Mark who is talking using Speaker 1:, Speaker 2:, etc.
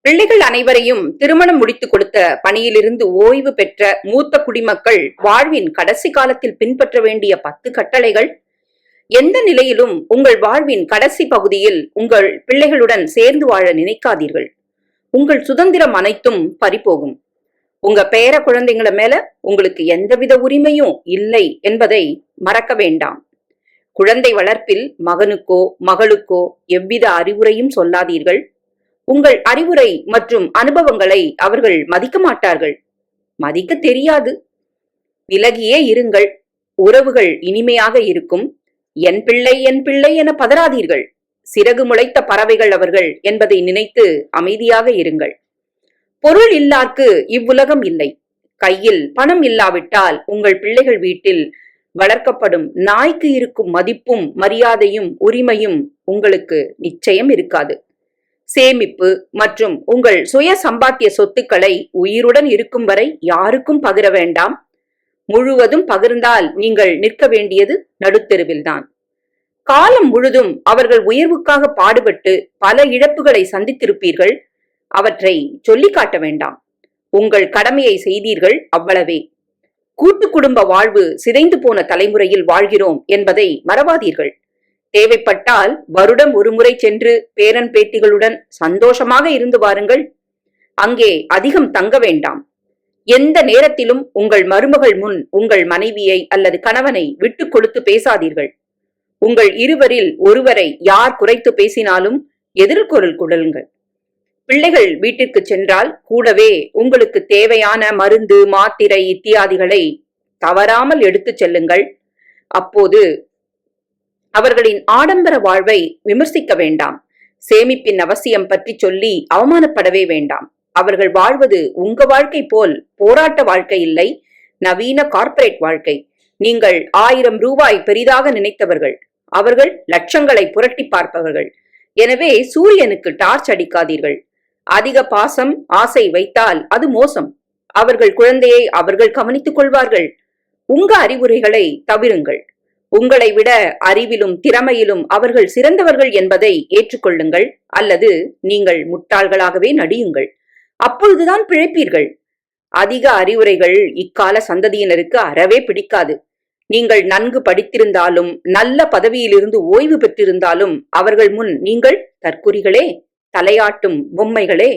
Speaker 1: பிள்ளைகள் அனைவரையும் திருமணம் முடித்துக் கொடுத்த பணியிலிருந்து ஓய்வு பெற்ற மூத்த குடிமக்கள் வாழ்வின் கடைசி காலத்தில் பின்பற்ற வேண்டிய 10 கட்டளைகள். எந்த நிலையிலும் உங்கள் வாழ்வின் கடைசி பகுதியில் உங்கள் பிள்ளைகளுடன் சேர்ந்து வாழ நினைக்காதீர்கள். உங்கள் சுதந்திரம் அனைத்தும் பறிபோகும். உங்க பேர குழந்தைங்கள மேல உங்களுக்கு எந்தவித உரிமையும் இல்லை என்பதை மறக்க வேண்டாம். குழந்தை வளர்ப்பில் மகனுக்கோ மகளுக்கோ எவ்வித அறிவுரையும் சொல்லாதீர்கள். உங்கள் அறிவுரை மற்றும் அனுபவங்களை அவர்கள் மதிக்க மாட்டார்கள். மதிக்க தெரியாது. விலகியே இருங்கள். உறவுகள் இனிமையாக இருக்கும். என் பிள்ளை என் பிள்ளை என பதறாதீர்கள். சிறகு முளைத்த பறவைகள் அவர்கள் என்பதை நினைத்து அமைதியாக இருங்கள். பொருள் இல்லார்க்கு இவ்வுலகம் இல்லை. கையில் பணம் இல்லாவிட்டால் உங்கள் பிள்ளைகள் வீட்டில் வளர்க்கப்படும் நாய்க்கு இருக்கும் மதிப்பும் மரியாதையும் உரிமையும் உங்களுக்கு நிச்சயம் இருக்காது. சேமிப்பு மற்றும் உங்கள் சுய சம்பாத்திய சொத்துக்களை உயிருடன் இருக்கும் வரை யாருக்கும் பகிர வேண்டாம். முழுவதும் பகிர்ந்தால் நீங்கள் நிற்க வேண்டியது நடுத்தெருவில்தான். காலம் முழுதும் அவர்கள் உயர்வுக்காக பாடுபட்டு பல இழப்புகளை சந்தித்திருப்பீர்கள். அவற்றை சொல்லி காட்ட வேண்டாம். உங்கள் கடமையை செய்தீர்கள், அவ்வளவே. கூட்டு குடும்ப வாழ்வு சிதைந்து போன தலைமுறையில் வாழ்கிறோம் என்பதை மறவாதீர்கள். தேவைப்பட்டால் வருடம் ஒருமுறை சென்று பேரன் பேத்திகளுடன் சந்தோஷமாக இருந்து வாருங்கள். அங்கே அதிகம் தங்க வேண்டாம். எந்த நேரத்திலும் உங்கள் மருமகள் முன் உங்கள் மனைவியை அல்லது கணவனை விட்டு கொடுத்து பேசாதீர்கள். உங்கள் இருவரில் ஒருவரை யார் குறைத்து பேசினாலும் எதிர்குரல் குடலுங்கள். பிள்ளைகள் வீட்டிற்கு சென்றால் கூடவே உங்களுக்கு தேவையான மருந்து மாத்திரை இத்தியாதிகளை தவறாமல் எடுத்துச் செல்லுங்கள். அப்போது அவர்களின் ஆடம்பர வாழ்வை விமர்சிக்க வேண்டாம். சேமிப்பின் அவசியம் பற்றி சொல்லி அவமானப்படவே வேண்டாம். அவர்கள் வாழ்வது உங்க வாழ்க்கை போல் போராட்ட வாழ்க்கை இல்லை, நவீன கார்ப்பரேட் வாழ்க்கை. நீங்கள் 1000 ரூபாய் பெரிதாக நினைத்தவர்கள். அவர்கள் லட்சங்களை புரட்டி பார்ப்பவர்கள். எனவே சூரியனுக்கு டார்ச் அடிக்காதீர்கள். அதிக பாசம் ஆசை வைத்தால் அது மோசம். அவர்கள் குழந்தையை அவர்கள் கவனித்துக் கொள்வார்கள். உங்க அறிவுரைகளை தவிருங்கள். உங்களை விட அறிவிலும் திறமையிலும் அவர்கள் சிறந்தவர்கள் என்பதை ஏற்றுக்கொள்ளுங்கள், அல்லது நீங்கள் முட்டாள்களாகவே நடியுங்கள். அப்பொழுதுதான் பிழைப்பீர்கள். அதிக அறிவுரைகள் இக்கால சந்ததியினருக்கு அறவே பிடிக்காது. நீங்கள் நன்கு படித்திருந்தாலும் நல்ல பதவியிலிருந்து ஓய்வு பெற்றிருந்தாலும் அவர்கள் முன் நீங்கள் தற்குறிகளே, தலையாட்டும் பொம்மைகளே.